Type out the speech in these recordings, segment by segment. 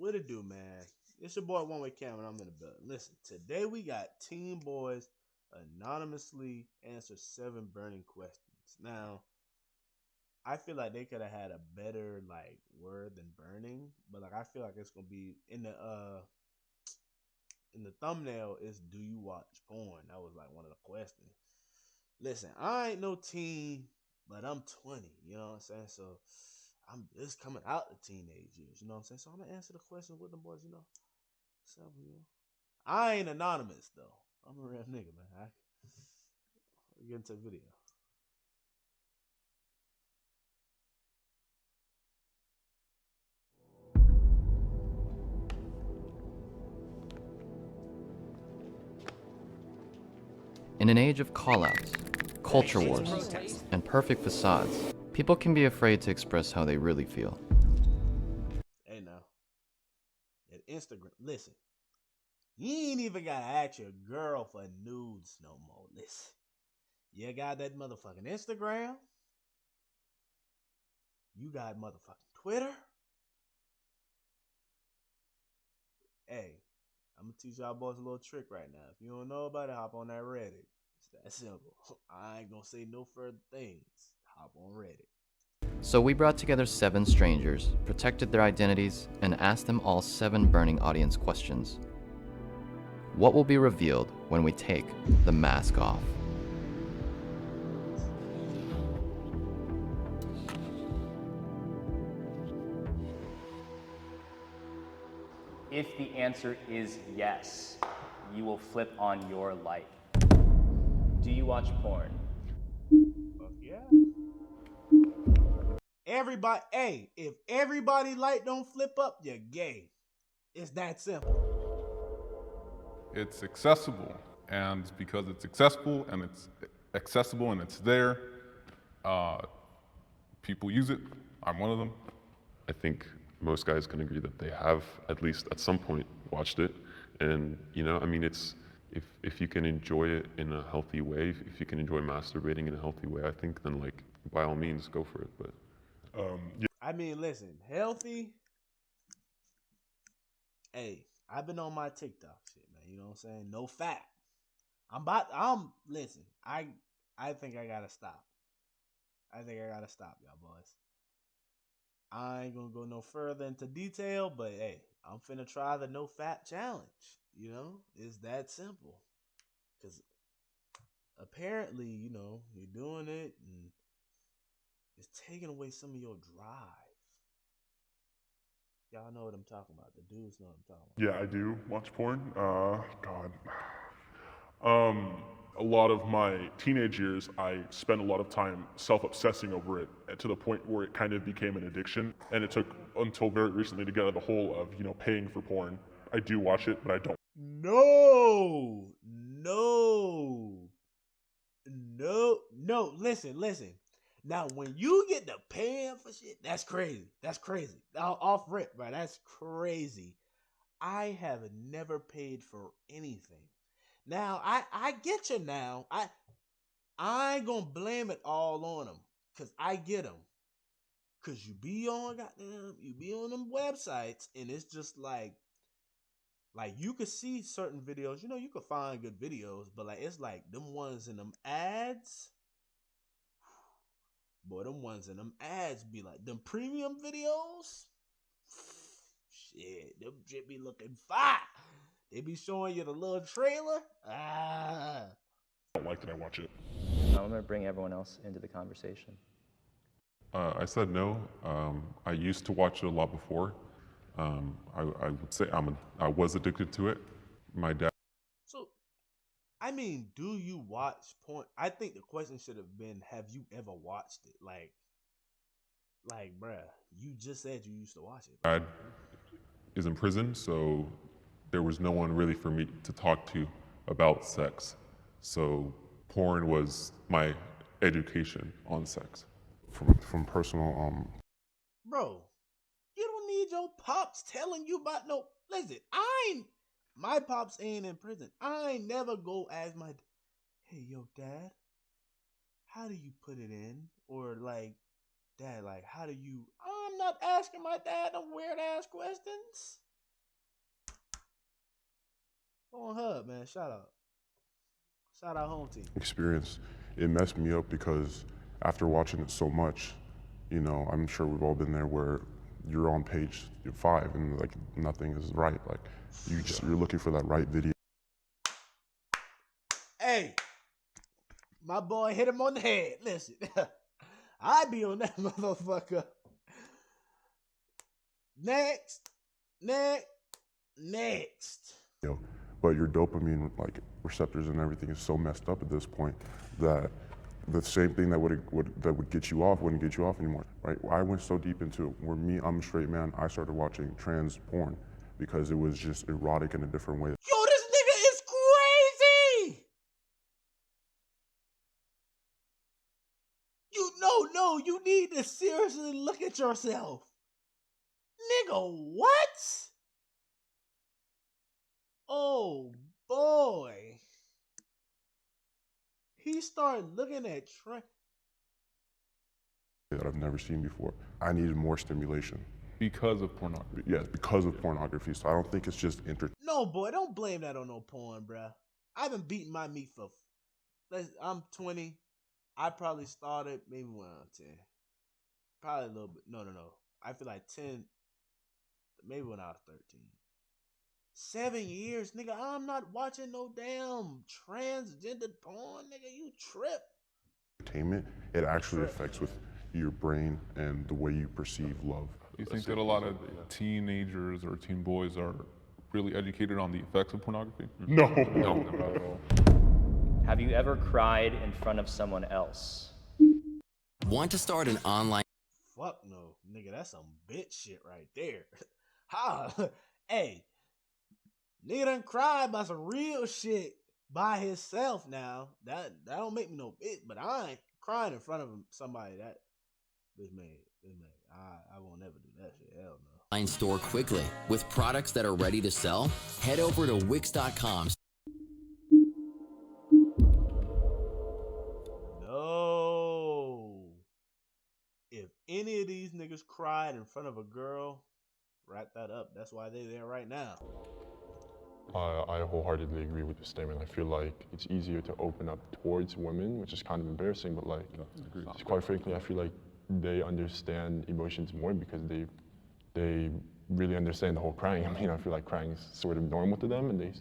What it do, man? It's your boy 1waycam, and I'm in the building. Listen, today we got Teen Boys anonymously answer 7 burning questions. Now, I feel like they could have had a better word than burning, but I feel like it's gonna be in the thumbnail is do you watch porn? That was one of the questions. Listen, I ain't no teen, but I'm 20, you know what I'm saying? So I'm just coming out the teenage years, you know what I'm saying? So I'm gonna answer the question with them boys, you know. So, I ain't anonymous though. I'm a real nigga, man. Get into the video. In an age of call-outs, culture wars, and perfect facades, people can be afraid to express how they really feel. Hey now, at Instagram, listen, you ain't even gotta ask your girl for nudes no more. Listen, you got that motherfucking Instagram, you got motherfucking Twitter. Hey, I'm gonna teach y'all boys a little trick right now. If you don't know about it, hop on that Reddit. It's that simple. I ain't gonna say no further things. Hop on Reddit. So we brought together 7 strangers, protected their identities, and asked them all 7 burning audience questions. What will be revealed when we take the mask off? If the answer is yes, you will flip on your light. Do you watch porn? Fuck yeah. Everybody, hey, if everybody light don't flip up, you're gay. It's that simple. It's accessible, and because it's accessible and it's there, people use it. I'm one of them. I think most guys can agree that they have at least at some point watched it, and I mean, it's if you can enjoy it in a healthy way, if you can enjoy masturbating in a healthy way, I think then by all means go for it. But yeah. I mean, listen, healthy. Hey, I've been on my TikTok shit, man. You know what I'm saying? No fat. Listen, I think I gotta stop. Y'all boys. I ain't gonna go no further into detail, but hey, I'm finna try the no fat challenge. It's that simple. Cause apparently, you're doing it and it's taking away some of your drive. Y'all know what I'm talking about. The dudes know what I'm talking about. Yeah, I do watch porn. God. A lot of my teenage years, I spent a lot of time self-obsessing over it to the point where it kind of became an addiction. And it took until very recently to get out of the hole of, paying for porn. I do watch it, but I don't. No. Listen. Now, when you get to paying for shit, that's crazy. Off rip, bro. That's crazy. I have never paid for anything. Now, I get you now. I ain't gonna blame it all on them, cause I get them. Cause you be on them websites, and it's just like you could see certain videos. You could find good videos, but it's like them ones in them ads. Boy, them ones in them ads be like them premium videos. Shit, them shit be looking fire. They be showing you the little trailer. I don't like that I watch it. I'm gonna bring everyone else into the conversation. I said no. I used to watch it a lot before. I would say I was addicted to it. My dad. So, I mean, do you watch porn? I think the question should have been, have you ever watched it? Bruh, you just said you used to watch it. Dad is in prison, so there was no one really for me to talk to about sex. So porn was my education on sex. From personal Bro, you don't need your pops telling you about no. Listen, my pops ain't in prison. I ain't never go ask my, hey, yo, dad, how do you put it in? Or dad, how do you? I'm not asking my dad them weird ass questions. On Hub, man. Shout out home team. Experience, it messed me up because after watching it so much, you know, I'm sure we've all been there where you're on page 5 and like nothing is right. Like you're looking for that right video. Hey, my boy hit him on the head. Listen, I be on that motherfucker. Next. But your dopamine like receptors and everything is so messed up at this point that the same thing that would get you off wouldn't get you off anymore, right? I went so deep into it where I'm a straight man, I started watching trans porn because it was just erotic in a different way. Yo, this nigga is crazy. You need to seriously look at yourself. Nigga, what? Oh boy. He started looking at that I've never seen before. I needed more stimulation. Because of pornography. Yes, because of pornography. So I don't think it's just No, boy, don't blame that on no porn, bruh. I've been beating my meat for. I'm 20. I probably started maybe when I was 10. Probably a little bit. No. I feel like 10. Maybe when I was 13. 7 years, nigga. I'm not watching no damn transgender porn, nigga. You trip. entertainment. It actually affects with your brain and the way you perceive love. You think that a lot of teenagers or teen boys are really educated on the effects of pornography? No. Not at all. Have you ever cried in front of someone else? Want to start an online? Fuck no, nigga. That's some bitch shit right there. Ha, hey, nigga done cried about some real shit by himself now. That don't make me no bitch, but I ain't crying in front of somebody that bitch made. I won't never do that shit. Hell no. Online store quickly with products that are ready to sell? Head over to Wix.com. No. If any of these niggas cried in front of a girl, wrap that up. That's why they're there right now. I wholeheartedly agree with the statement. I feel like it's easier to open up towards women, which is kind of embarrassing, but like, quite frankly, I feel like they understand emotions more because they really understand the whole crying. I mean, I feel like crying is sort of normal to them, and they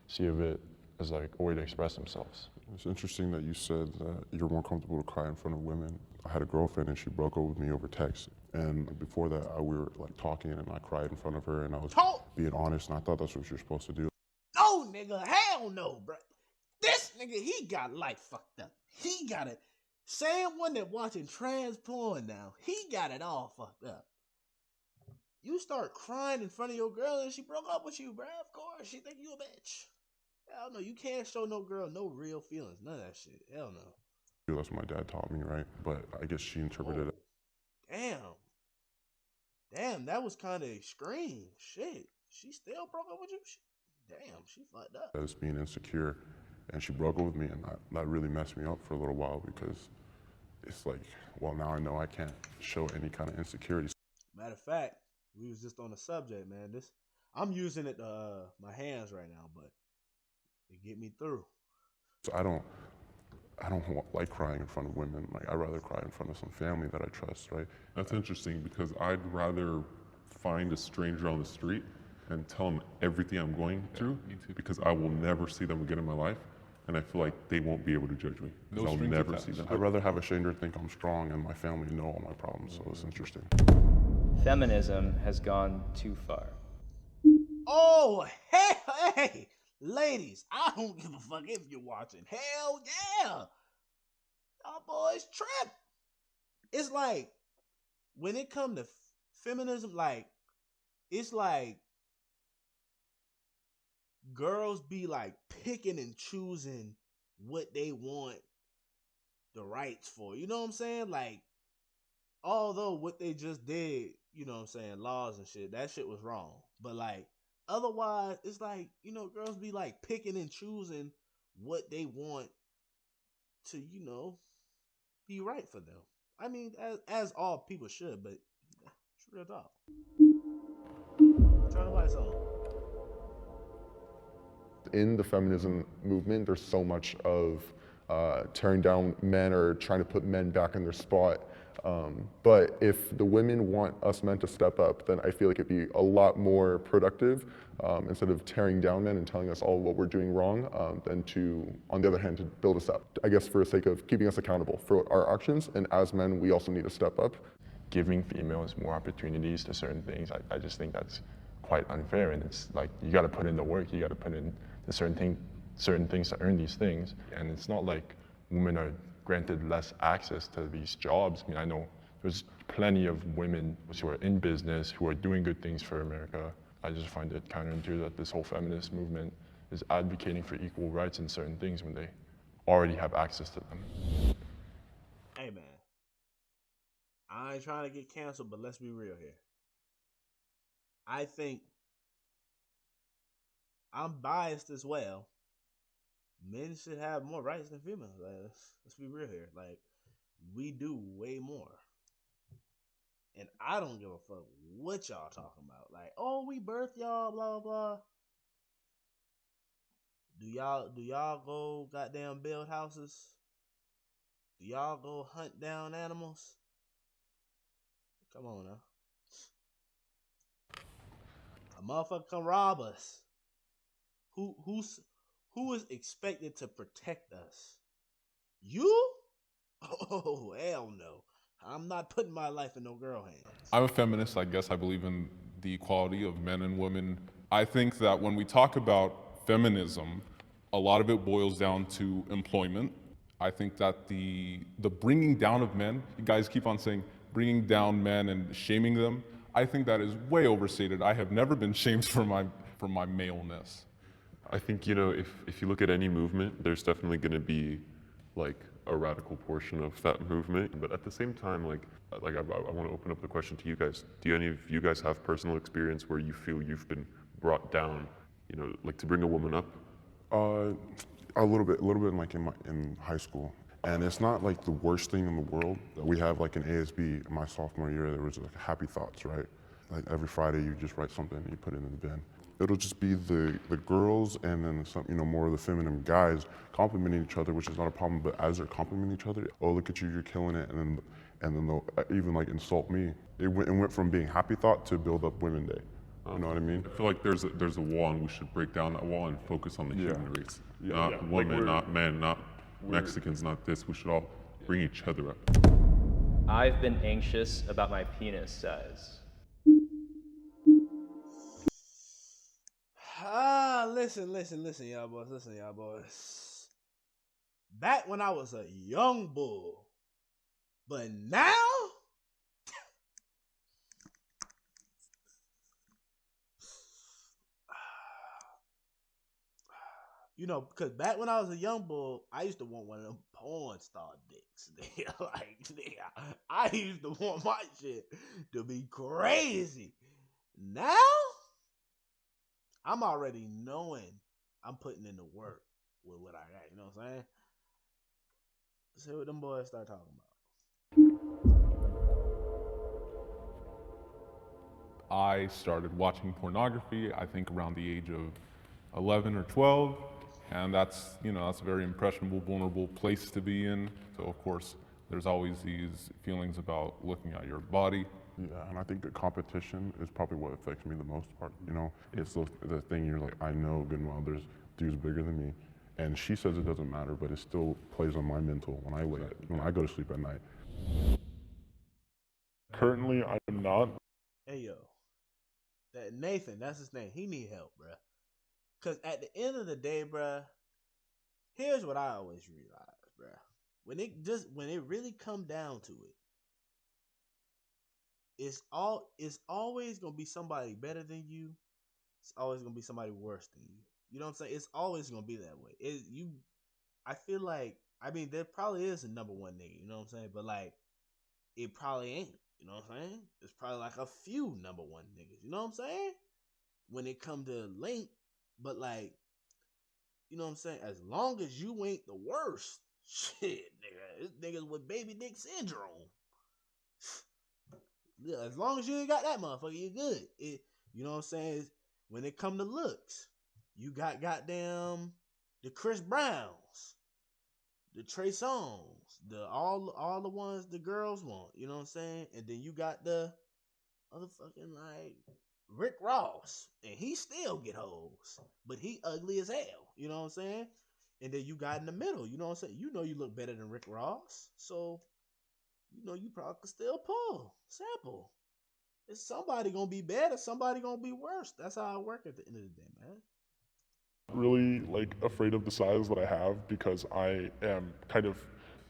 see of it as like a way to express themselves. It's interesting that you said that you're more comfortable to cry in front of women. I had a girlfriend and she broke up with me over text. And before that, we were like talking and I cried in front of her and I was being honest and I thought that's what you're supposed to do. No, nigga, hell no, bro. This nigga, he got life fucked up. He got it. Same one that watching trans porn now. He got it all fucked up. You start crying in front of your girl and she broke up with you, bro. Of course, she think you a bitch. Hell no, you can't show no girl no real feelings. None of that shit. Hell no. That's what my dad taught me, right? But I guess she interpreted it. Damn, that was kind of extreme. Shit. She still broke up with you? Damn, she fucked up. As being insecure, and she broke up with me, and that really messed me up for a little while because it's like, well, now I know I can't show any kind of insecurities. Matter of fact, we was just on the subject, man. I'm using it my hands right now, but it get me through. So I don't like crying in front of women. Like I'd rather cry in front of some family that I trust, right? That's interesting because I'd rather find a stranger on the street and tell them everything I'm going through because I will never see them again in my life. And I feel like they won't be able to judge me because I'll never see them. I'd rather have a stranger think I'm strong and my family know all my problems, so it's interesting. Feminism has gone too far. Oh, hey, ladies, I don't give a fuck if you're watching. Hell yeah. Y'all boys trip. It's like, when it comes to feminism, like, it's like girls be like picking and choosing what they want the rights for. You know what I'm saying? Like, although what they just did, you know what I'm saying, laws and shit, that shit was wrong. But like, otherwise, it's like, you know, girls be like picking and choosing what they want to, you know, be right for them. I mean, as all people should, but it's real talk. Turn the lights on. in the feminism movement, there's so much of tearing down men or trying to put men back in their spot. But if the women want us men to step up, then I feel like it'd be a lot more productive instead of tearing down men and telling us all what we're doing wrong, than to, on the other hand, to build us up. I guess for the sake of keeping us accountable for our actions, and as men, we also need to step up. Giving females more opportunities to certain things, I just think that's quite unfair. And it's like, you got to put in the work, you got to put in the certain things to earn these things. And it's not like women are granted less access to these jobs. I mean, I know there's plenty of women who are in business, who are doing good things for America. I just find it counterintuitive that this whole feminist movement is advocating for equal rights in certain things when they already have access to them. Hey man, I ain't trying to get canceled, but let's be real here. I think I'm biased as well. Men should have more rights than females. Like, let's be real here. Like, we do way more. And I don't give a fuck what y'all talking about. Like, oh, we birth y'all, blah, blah. Do y'all go goddamn build houses? Do y'all go hunt down animals? Come on now. A motherfucker come rob us. Who is expected to protect us? You? Oh, hell no. I'm not putting my life in no girl hands. I'm a feminist, I guess. I believe in the equality of men and women. I think that when we talk about feminism, a lot of it boils down to employment. I think that the bringing down of men, you guys keep on saying bringing down men and shaming them, I think that is way overstated. I have never been shamed for my maleness. I think, you know, if you look at any movement, there's definitely going to be like a radical portion of that movement. But at the same time, like I want to open up the question to you guys. Do any of you guys have personal experience where you feel you've been brought down, you know, like to bring a woman up? A little bit like in high school. And it's not like the worst thing in the world. We have like an ASB my sophomore year, there was like happy thoughts, right? Like every Friday you just write something and you put it in the bin. It'll just be the girls and then some, you know, more of the feminine guys complimenting each other, which is not a problem, but as they're complimenting each other, oh, look at you, you're killing it, and then they'll even like insult me. It went from being happy thought to build up women day. You know what I mean? I feel like there's a wall and we should break down that wall and focus on the human race. Not women, like not men, not Mexicans, not this. We should all bring each other up. I've been anxious about my penis size. Listen, y'all boys. Back when I was a young bull, but now, you know, because back when I was a young bull, I used to want one of them porn star dicks. I used to want my shit to be crazy. Now, I'm already knowing I'm putting in the work with what I got. You know what I'm saying? See what them boys start talking about. I started watching pornography, I think around the age of 11 or 12, and that's a very impressionable, vulnerable place to be in. So of course, there's always these feelings about looking at your body. Yeah, and I think the competition is probably what affects me the most part. You know, it's the thing you're like, I know good and well there's dudes bigger than me, and she says it doesn't matter, but it still plays on my mental when I go to sleep at night. Currently, I am not. Hey yo, that Nathan, that's his name. He need help, bruh. Cause at the end of the day, bruh, here's what I always realize, bruh. When it really come down to it, it's always gonna be somebody better than you. It's always gonna be somebody worse than you. You know what I'm saying? It's always gonna be that way. I feel like, I mean, there probably is a number one nigga. You know what I'm saying? But like, it probably ain't. You know what I'm saying? There's probably like a few number one niggas. You know what I'm saying? When it come to length, but like, you know what I'm saying? As long as you ain't the worst, shit, nigga, this niggas with baby dick syndrome. Yeah, as long as you ain't got that motherfucker, you're good. You know what I'm saying? When it come to looks, You got goddamn the Chris Browns, the Trey Songz, all the ones the girls want. You know what I'm saying? And then you got the motherfucking like Rick Ross, and he still get hoes, but he ugly as hell. You know what I'm saying? And then you got in the middle. You know what I'm saying? You know you look better than Rick Ross, so you know you probably could still pull sample. It's somebody gonna be better, somebody gonna be worse. That's how I work at the end of the day, man. Really like afraid of the size that I have because I am kind of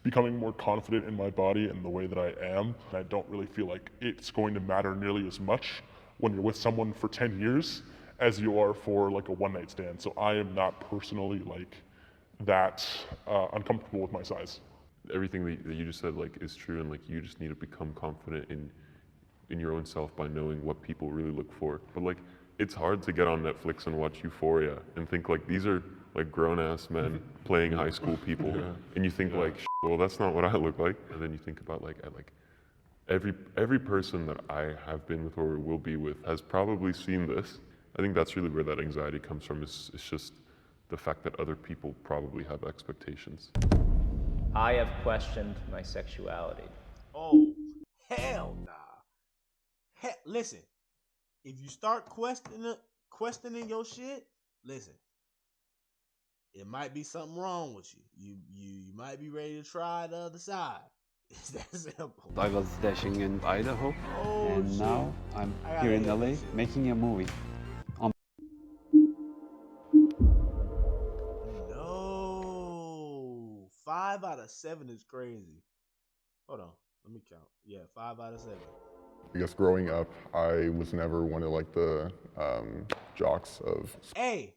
becoming more confident in my body and the way that I am. I don't really feel like it's going to matter nearly as much when you're with someone for 10 years as you are for like a one night stand. So I am not personally like that uncomfortable with my size. Everything that you just said like is true, and like you just need to become confident in your own self by knowing what people really look for. But like it's hard to get on Netflix and watch Euphoria and think like these are like grown-ass men playing high school people, and you think like, well, that's not what I look like. And then you think about like every person that I have been with or will be with has probably seen this. I think that's really where that anxiety comes from. It's just the fact that other people probably have expectations. I have questioned my sexuality. Oh, hell nah. Listen, if you start questioning your shit, listen, it might be something wrong with you. You might be ready to try the other side. It's that simple. I was dashing in Idaho, and shit. now I'm here in LA making a movie. No, 5 out of 7 is crazy. Hold on, let me count. Yeah, 5 out of 7. I guess growing up, I was never one of like the jocks of. Hey,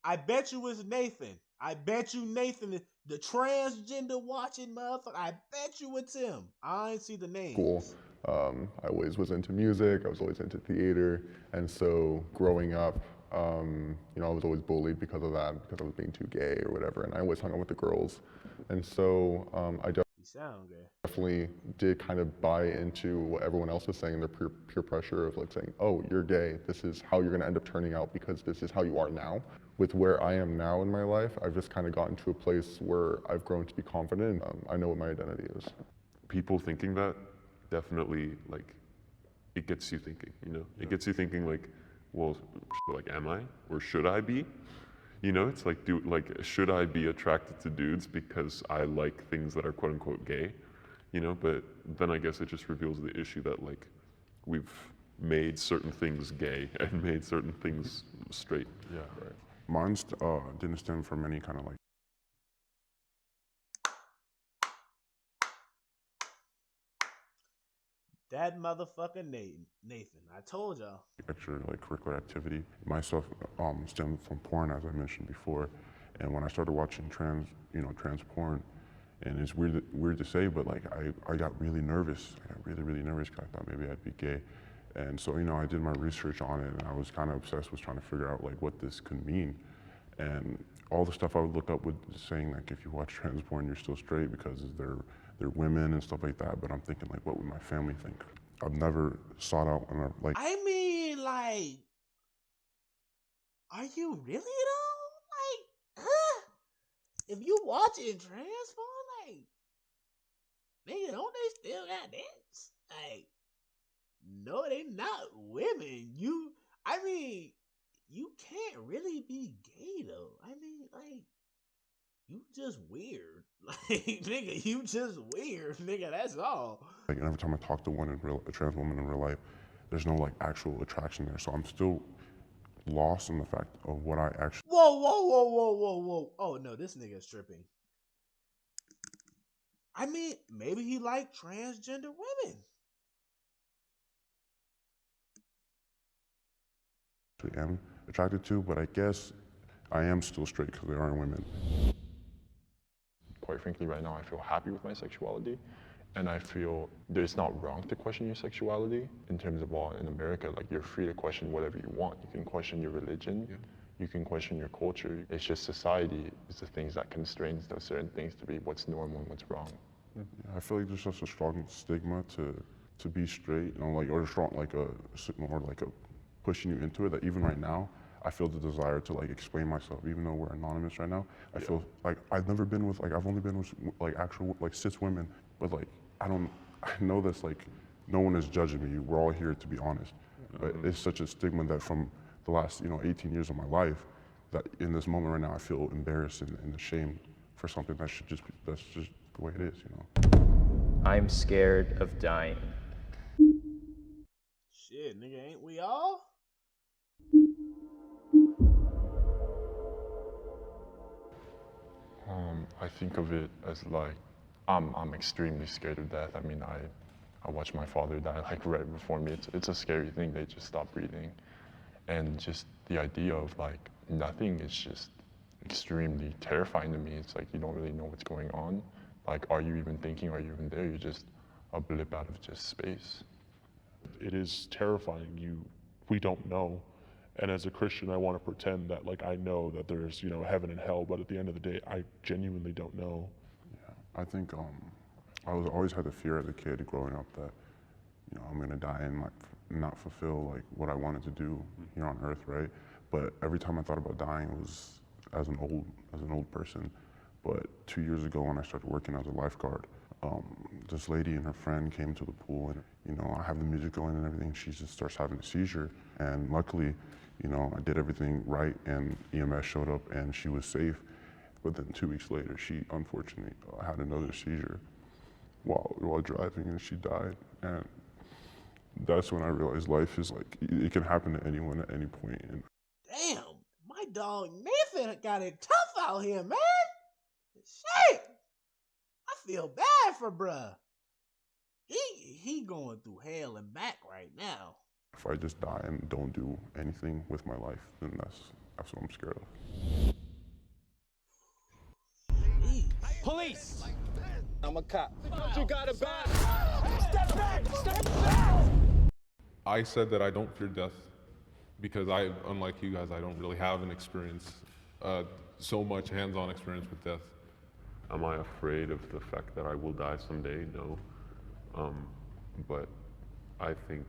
I bet you it's Nathan. I bet you Nathan, the transgender watching motherfucker. I bet you it's him. I ain't see the name. School. I always was into music. I was always into theater, and so growing up, you know, I was always bullied because of that, because I was being too gay or whatever. And I always hung out with the girls, and so I definitely did kind of buy into what everyone else was saying, their peer pressure of like saying, oh, you're gay, this is how you're gonna end up turning out because this is how you are now. With where I am now in my life, I've just kind of gotten to a place where I've grown to be confident. I know what my identity is. People thinking that definitely like it gets you thinking, you know? It gets you thinking like, well, like am I or should I be? You know, it's like should I be attracted to dudes because I like things that are quote unquote gay? You know, but then I guess it just reveals the issue that like we've made certain things gay and made certain things straight. Yeah, right. Mine didn't stem from any kind of like that motherfucker Nathan. I told y'all. Extra like curricular activity. My stuff stemmed from porn, as I mentioned before, and when I started watching trans porn, and it's weird to say, but like I got really nervous. I got really nervous because I thought maybe I'd be gay, and so you know I did my research on it, and I was kind of obsessed with trying to figure out like what this could mean, and all the stuff I would look up was saying like if you watch trans porn you're still straight because they're women and stuff like that. But I'm thinking like, what would my family think? I've never sought out like. I mean, like, are you really though? Like, huh? If you watching trans porn, like, nigga, don't they still got dicks? Like, no, they not women. I mean, you can't really be gay though. I mean, like, you just weird. Like, nigga, you just weird, nigga, that's all. Like, every time I talk to a trans woman in real life, there's no like actual attraction there. So I'm still lost in the fact of what I actually. Whoa. Oh no, this nigga is tripping. I mean, maybe he like transgender women. I am attracted to, but I guess I am still straight because there are women. Quite frankly, right now I feel happy with my sexuality, and I feel that it's not wrong to question your sexuality. In terms of law in America, like you're free to question whatever you want. You can question your religion, you can question your culture. It's just society is the things that constrains those certain things to be what's normal and what's wrong. Yeah, I feel like there's such a strong stigma to be straight, you know, like or strong like a pushing you into it that even right now I feel the desire to like explain myself, even though we're anonymous right now. I feel like I've never been with like I've only been with like actual like cis women, but like I know that's like no one is judging me. We're all here to be honest. But it's such a stigma that from the last 18 years of my life, that in this moment right now I feel embarrassed and ashamed for something that's just the way it is, I'm scared of dying. Shit, nigga, ain't we all? I think of it as like, I'm extremely scared of death. I mean, I watched my father die like right before me. It's a scary thing. They just stop breathing. And just the idea of like nothing is just extremely terrifying to me. It's like you don't really know what's going on. Like, are you even thinking? Are you even there? You're just a blip out of just space. It is terrifying. We don't know. And as a Christian, I want to pretend that like I know that there's heaven and hell, but at the end of the day, I genuinely don't know. Yeah, I think I always had the fear as a kid growing up that I'm gonna die and like not fulfill like what I wanted to do here on earth, right? But every time I thought about dying, it was as an old person. But 2 years ago, when I started working as a lifeguard, this lady and her friend came to the pool, and I have the music going and everything. She just starts having a seizure, and luckily, I did everything right, and EMS showed up, and she was safe. But then 2 weeks later, she unfortunately had another seizure while driving, and she died. And that's when I realized life is like it can happen to anyone at any point. And Damn, my dog Nathan got it tough out here, man. Shit, I feel bad for bruh. He going through hell and back right now. if I just die and don't do anything with my life, then that's what I'm scared of. Police! I'm a cop. You got a badge! Step back! Step back! I said that I don't fear death because unlike you guys, I don't really have an experience, so much hands-on experience with death. Am I afraid of the fact that I will die someday? No. But I think,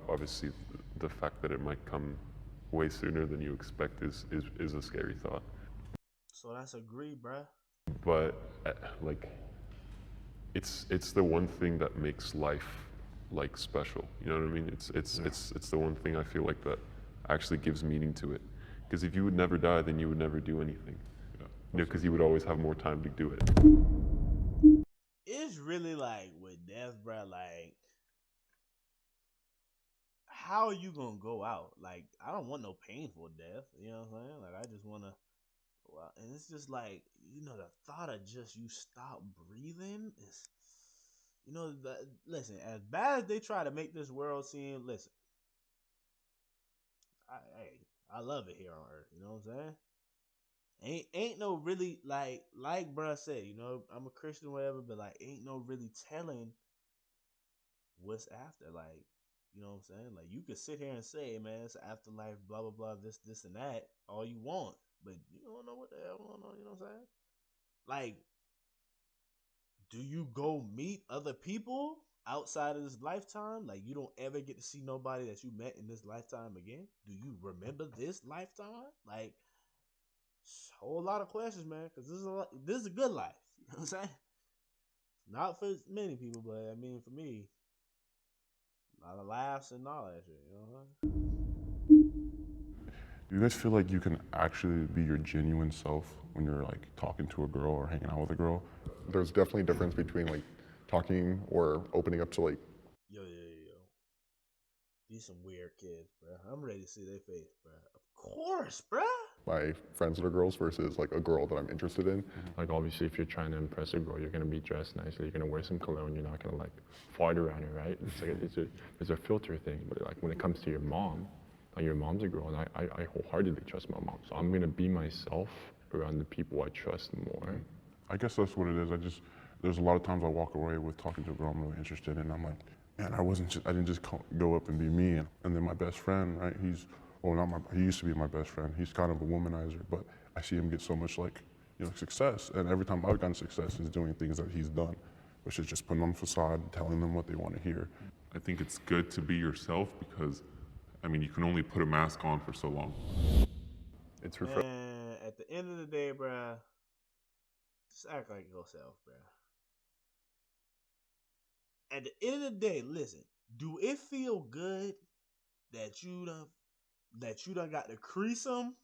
obviously the fact that it might come way sooner than you expect is a scary thought. So that's agreed, bruh. But like, it's the one thing that makes life like special. You know what I mean? It's the one thing I feel like that actually gives meaning to it. Because if you would never die, then you would never do anything. Because you would always have more time to do it. It's really like with death, bruh, like, how are you gonna go out? Like, I don't want no painful death, you know what I'm saying? Like, I just wanna go out. And it's just like, the thought of just you stop breathing is, listen, as bad as they try to make this world seem, listen, I love it here on earth, you know what I'm saying? Ain't no really like bruh said, I'm a Christian, whatever, but like ain't no really telling what's after. Like, you know what I'm saying? Like, you could sit here and say, man, it's afterlife, blah blah blah, this and that, all you want, but you don't know what the hell going on, you know what I'm saying? Like, do you go meet other people outside of this lifetime? Like, you don't ever get to see nobody that you met in this lifetime again? Do you remember this lifetime? Like, a whole lot of questions, man, because this is a good life. You know what I'm saying? Not for many people, but I mean, for me, a lot of laughs and all that shit. You know what I'm saying? Do you guys feel like you can actually be your genuine self when you're like talking to a girl or hanging out with a girl? There's definitely a difference between like talking or opening up to like. Yo. These some weird kids, bro. I'm ready to see their face, bro. Of course, bro. My friends that are girls versus like a girl that I'm interested in. Like, obviously, if you're trying to impress a girl, you're gonna be dressed nicely. You're gonna wear some cologne. You're not gonna like fart around her, right? It's like it's a filter thing. But like when it comes to your mom, like your mom's a girl, and I wholeheartedly trust my mom. So I'm gonna be myself around the people I trust more. I guess that's what it is. There's a lot of times I walk away with talking to a girl I'm really interested in. I'm like, man, I didn't just go up and be me. And then my best friend, right? He used to be my best friend. He's kind of a womanizer, but I see him get so much success. And every time I've gotten success is doing things that he's done, which is just putting on a facade, telling them what they want to hear. I think it's good to be yourself because I mean, you can only put a mask on for so long. It's refreshing. Man, at the end of the day, bruh, just act like yourself, bruh. At the end of the day, listen, do it feel good that you done got to crease them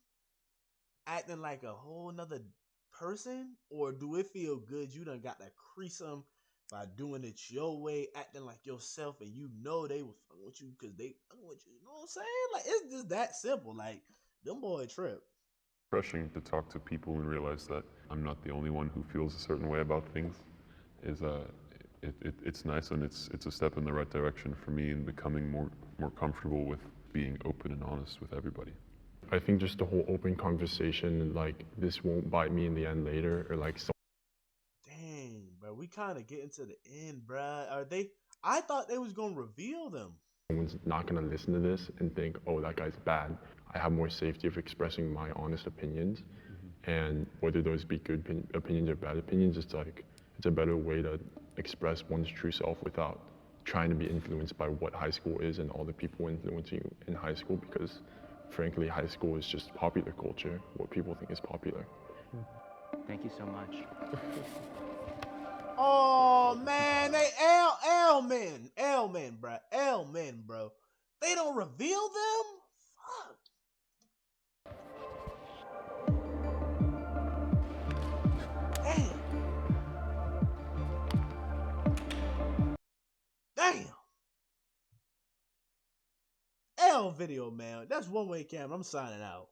acting like a whole nother person? Or do it feel good you done got to crease them by doing it your way, acting like yourself, and you know they was fucking with you because they fucking with you? You know what I'm saying? Like, it's just that simple. Like, them boy trip. Refreshing to talk to people and realize that I'm not the only one who feels a certain way about things. It's nice, and it's a step in the right direction for me in becoming more comfortable with being open and honest with everybody. I think just the whole open conversation, like this won't bite me in the end later, or like Dang, bro, we kind of getting to the end, bro. I thought they was gonna reveal them. someone's not gonna listen to this and think, oh, that guy's bad. I have more safety of expressing my honest opinions, and whether those be good opinions or bad opinions, it's a better way to express one's true self without trying to be influenced by what high school is and all the people influencing you in high school, because frankly, high school is just popular culture, what people think is popular. Thank you so much. Oh man, they L men, bro. L men, bro. They don't reveal them? Fuck. Damn. L video, man. That's one way camera. I'm signing out.